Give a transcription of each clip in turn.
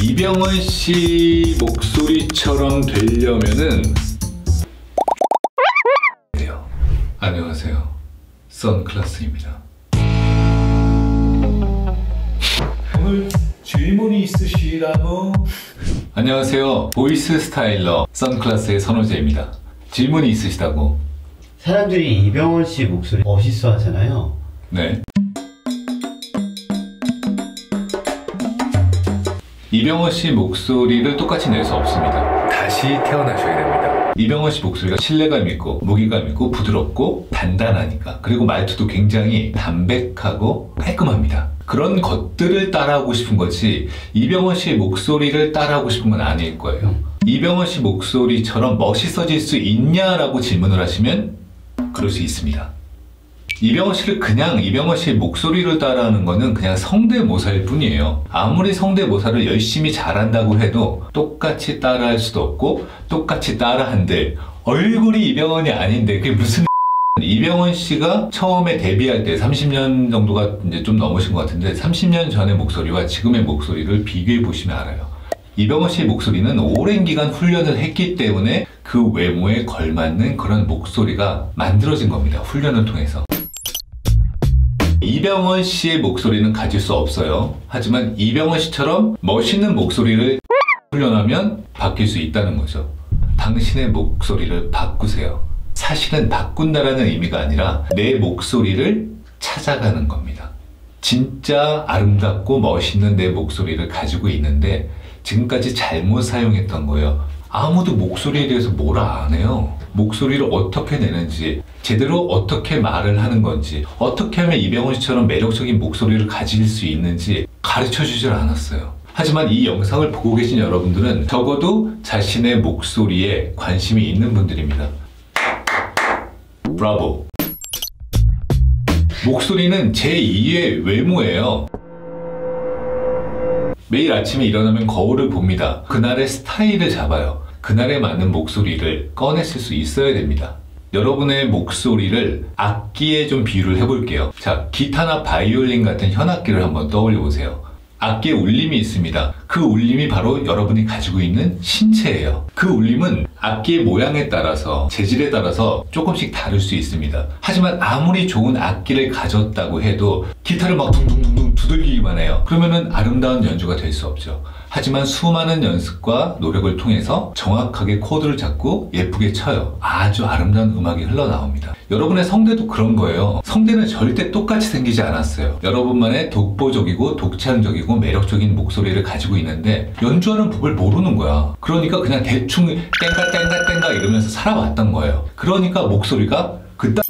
이병헌 씨 목소리처럼 되려면은 안녕하세요, 선클라스입니다. 오늘 질문이 있으시다고? 안녕하세요, 보이스 스타일러 선클라스의 선호재입니다. 질문이 있으시다고? 사람들이 이병헌 씨 목소리 멋있어 하잖아요. 네. 이병헌 씨 목소리를 똑같이 낼 수 없습니다. 다시 태어나셔야 됩니다. 이병헌 씨 목소리가 신뢰감 있고 무게감 있고 부드럽고 단단하니까, 그리고 말투도 굉장히 담백하고 깔끔합니다. 그런 것들을 따라하고 싶은 거지 이병헌 씨의 목소리를 따라하고 싶은 건 아닐 거예요. 이병헌 씨 목소리처럼 멋있어질 수 있냐라고 질문을 하시면 그럴 수 있습니다. 이병헌 씨를 그냥 이병헌 씨의 목소리를 따라하는 거는 그냥 성대모사일 뿐이에요. 아무리 성대모사를 열심히 잘한다고 해도 똑같이 따라할 수도 없고, 똑같이 따라한들 얼굴이 이병헌이 아닌데 그게 무슨 이병헌 씨가 처음에 데뷔할 때 30년 정도가 이제 좀 넘으신 것 같은데, 30년 전의 목소리와 지금의 목소리를 비교해 보시면 알아요. 이병헌 씨의 목소리는 오랜 기간 훈련을 했기 때문에 그 외모에 걸맞는 그런 목소리가 만들어진 겁니다. 훈련을 통해서. 이병헌 씨의 목소리는 가질 수 없어요. 하지만 이병헌 씨처럼 멋있는 목소리를 훈련하면 바뀔 수 있다는 거죠. 당신의 목소리를 바꾸세요. 사실은 바꾼다라는 의미가 아니라 내 목소리를 찾아가는 겁니다. 진짜 아름답고 멋있는 내 목소리를 가지고 있는데 지금까지 잘못 사용했던 거예요. 아무도 목소리에 대해서 뭐라 안 해요. 목소리를 어떻게 내는지, 제대로 어떻게 말을 하는 건지, 어떻게 하면 이병헌 씨처럼 매력적인 목소리를 가질 수 있는지 가르쳐 주질 않았어요. 하지만 이 영상을 보고 계신 여러분들은 적어도 자신의 목소리에 관심이 있는 분들입니다. 브라보! 목소리는 제2의 외모예요. 매일 아침에 일어나면 거울을 봅니다. 그날의 스타일을 잡아요. 그날에 맞는 목소리를 꺼냈을 수 있어야 됩니다. 여러분의 목소리를 악기에 좀 비유를 해볼게요. 자, 기타나 바이올린 같은 현악기를 한번 떠올려 보세요. 악기에 울림이 있습니다. 그 울림이 바로 여러분이 가지고 있는 신체예요. 그 울림은 악기의 모양에 따라서, 재질에 따라서 조금씩 다를 수 있습니다. 하지만 아무리 좋은 악기를 가졌다고 해도 기타를 막 둥둥둥둥 두들기기만 해요. 그러면은 아름다운 연주가 될 수 없죠. 하지만 수많은 연습과 노력을 통해서 정확하게 코드를 잡고 예쁘게 쳐요. 아주 아름다운 음악이 흘러나옵니다. 여러분의 성대도 그런 거예요. 성대는 절대 똑같이 생기지 않았어요. 여러분만의 독보적이고 독창적이고 매력적인 목소리를 가지고 있는데 연주하는 법을 모르는 거야. 그러니까 그냥 대충 땡가 이러면서 살아왔던 거예요. 그러니까 목소리가 그따.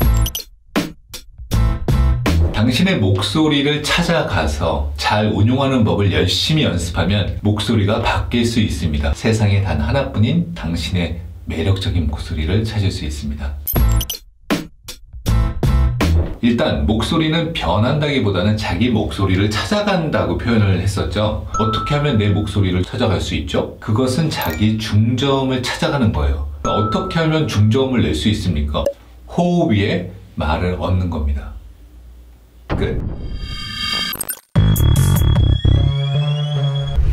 당신의 목소리를 찾아가서 잘 운용하는 법을 열심히 연습하면 목소리가 바뀔 수 있습니다. 세상에 단 하나뿐인 당신의 매력적인 목소리를 찾을 수 있습니다. 일단 목소리는 변한다기보다는 자기 목소리를 찾아간다고 표현을 했었죠. 어떻게 하면 내 목소리를 찾아갈 수 있죠? 그것은 자기 중저음을 찾아가는 거예요. 어떻게 하면 중저음을 낼 수 있습니까? 호흡 위에 말을 얻는 겁니다. 끝.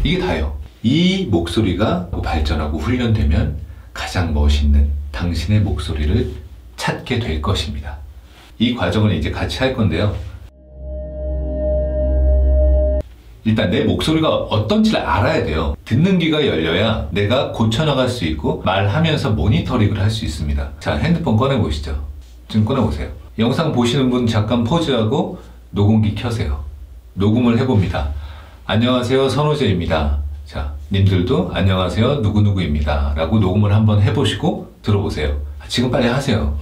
이게 다예요. 이 목소리가 발전하고 훈련되면 가장 멋있는 당신의 목소리를 찾게 될 것입니다. 이 과정을 이제 같이 할 건데요. 일단 내 목소리가 어떤지를 알아야 돼요. 듣는 귀가 열려야 내가 고쳐나갈 수 있고 말하면서 모니터링을 할 수 있습니다. 자, 핸드폰 꺼내보시죠. 지금 꺼내보세요. 영상 보시는 분 잠깐 포즈하고 녹음기 켜세요. 녹음을 해봅니다. 안녕하세요, 선호재입니다. 자, 님들도 안녕하세요, 누구누구입니다 라고 녹음을 한번 해보시고 들어보세요. 지금 빨리 하세요.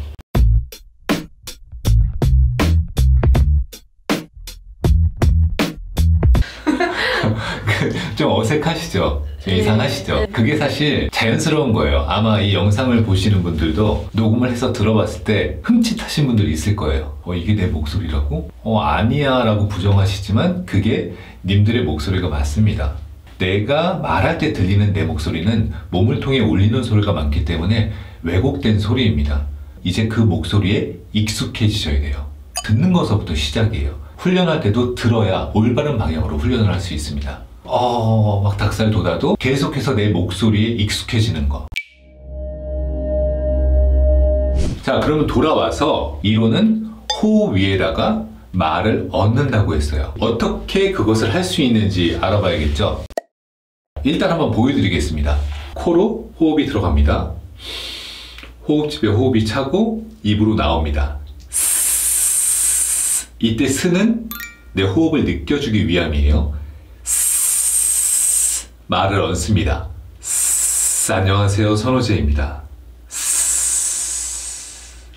좀 어색하시죠? 이상하시죠? 그게 사실 자연스러운 거예요. 아마 이 영상을 보시는 분들도 녹음을 해서 들어봤을 때 흠칫하신 분들이 있을 거예요. 이게 내 목소리라고? 아니야 라고 부정하시지만 그게 님들의 목소리가 맞습니다. 내가 말할 때 들리는 내 목소리는 몸을 통해 울리는 소리가 많기 때문에 왜곡된 소리입니다. 이제 그 목소리에 익숙해지셔야 돼요. 듣는 것부터 시작이에요. 훈련할 때도 들어야 올바른 방향으로 훈련을 할 수 있습니다. 막 닭살 돋아도 계속해서 내 목소리에 익숙해지는 거. 자, 그러면 돌아와서 이론은 호흡 위에다가 말을 얹는다고 했어요. 어떻게 그것을 할 수 있는지 알아봐야겠죠? 일단 한번 보여드리겠습니다. 코로 호흡이 들어갑니다. 호흡집에 호흡이 차고 입으로 나옵니다. 이때 스는 내 호흡을 느껴주기 위함이에요. 말을 얹습니다. 안녕하세요, 선호재입니다.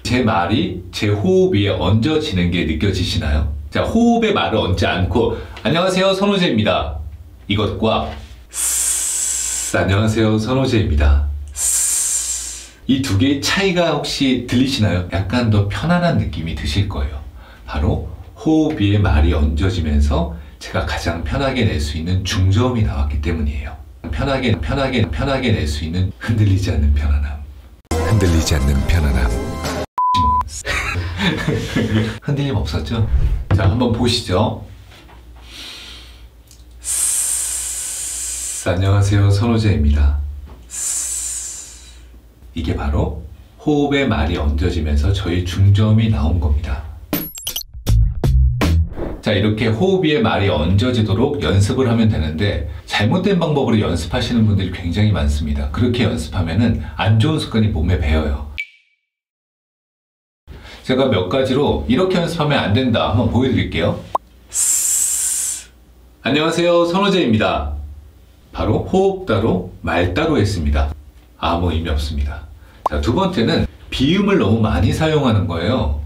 제 말이 제 호흡 위에 얹어지는 게 느껴지시나요? 자, 호흡에 말을 얹지 않고 안녕하세요, 선호재입니다. 이것과 안녕하세요, 선호재입니다. 이 두 개의 차이가 혹시 들리시나요? 약간 더 편안한 느낌이 드실 거예요. 바로 호흡 위에 말이 얹어지면서 제가 가장 편하게 낼 수 있는 중저음이 나왔기 때문이에요. 편하게 낼 수 있는 흔들리지 않는 편안함. 흔들리지 않는 편안함. 흔들림 없었죠? 자, 한번 보시죠. 안녕하세요, 선호재입니다. 이게 바로 호흡에 말이 얹어지면서 저희 중저음이 나온 겁니다. 자, 이렇게 호흡 위에 말이 얹어지도록 연습을 하면 되는데 잘못된 방법으로 연습하시는 분들이 굉장히 많습니다. 그렇게 연습하면은 안 좋은 습관이 몸에 배어요. 제가 몇 가지로 이렇게 연습하면 안 된다 한번 보여드릴게요. 안녕하세요, 선호재입니다. 바로 호흡 따로 말 따로 했습니다. 아무 의미 없습니다. 자, 두 번째는 비음을 너무 많이 사용하는 거예요.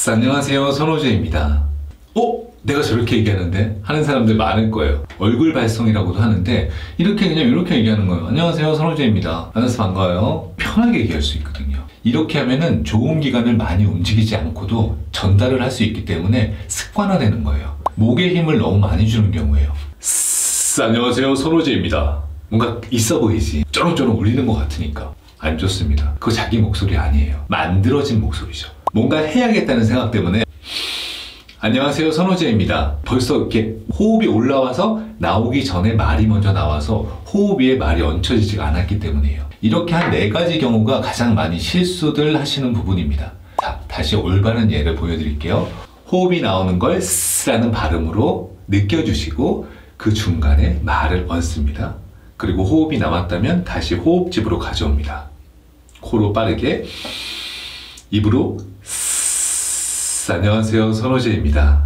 안녕하세요, 선호재입니다. 내가 저렇게 얘기하는데? 하는 사람들 많을 거예요. 얼굴 발성이라고도 하는데 이렇게 얘기하는 거예요. 안녕하세요, 선호재입니다. 만나서 반가워요. 편하게 얘기할 수 있거든요. 이렇게 하면은 좋은 기관을 많이 움직이지 않고도 전달을 할 수 있기 때문에 습관화되는 거예요. 목에 힘을 너무 많이 주는 경우에요. 안녕하세요, 선호재입니다. 뭔가 있어 보이지? 쩌렁쩌렁 울리는 것 같으니까 안 좋습니다. 그거 자기 목소리 아니에요. 만들어진 목소리죠. 뭔가 해야겠다는 생각 때문에 안녕하세요, 선호재입니다. 벌써 이렇게 호흡이 올라와서 나오기 전에 말이 먼저 나와서 호흡 위에 말이 얹혀지지가 않았기 때문이에요. 이렇게 한 4가지 경우가 가장 많이 실수들 하시는 부분입니다. 자, 다시 올바른 예를 보여드릴게요. 호흡이 나오는 걸 스라는 발음으로 느껴주시고 그 중간에 말을 얹습니다. 그리고 호흡이 남았다면 다시 호흡집으로 가져옵니다. 코로 빠르게, 입으로 안녕하세요, 선호재입니다.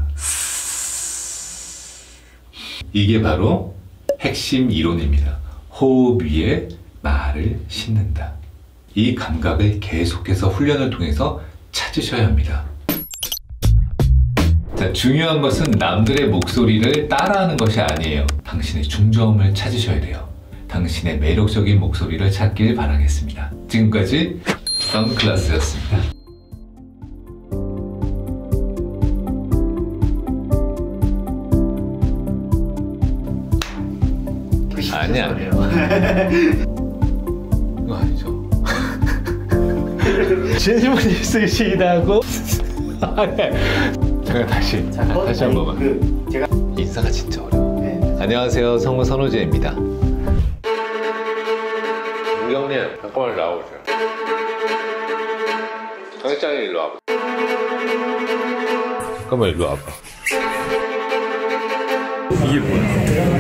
이게 바로 핵심 이론입니다. 호흡 위에 말을 싣는다. 이 감각을 계속해서 훈련을 통해서 찾으셔야 합니다. 자, 중요한 것은 남들의 목소리를 따라하는 것이 아니에요. 당신의 중저음을 찾으셔야 돼요. 당신의 매력적인 목소리를 찾길 바라겠습니다. 지금까지 사운드클래스였습니다. 아니야. 이거 아니죠. 질문 있으시다고? 제가 다시 한 번만. 제가 인사가 진짜 어려워. 안녕하세요, 성우 선호재입니다. 우리 형님, 잠깐만 나와보세요. 정혜짱이 일로 와봐. 잠깐만 일로 와봐. 이게 뭐야?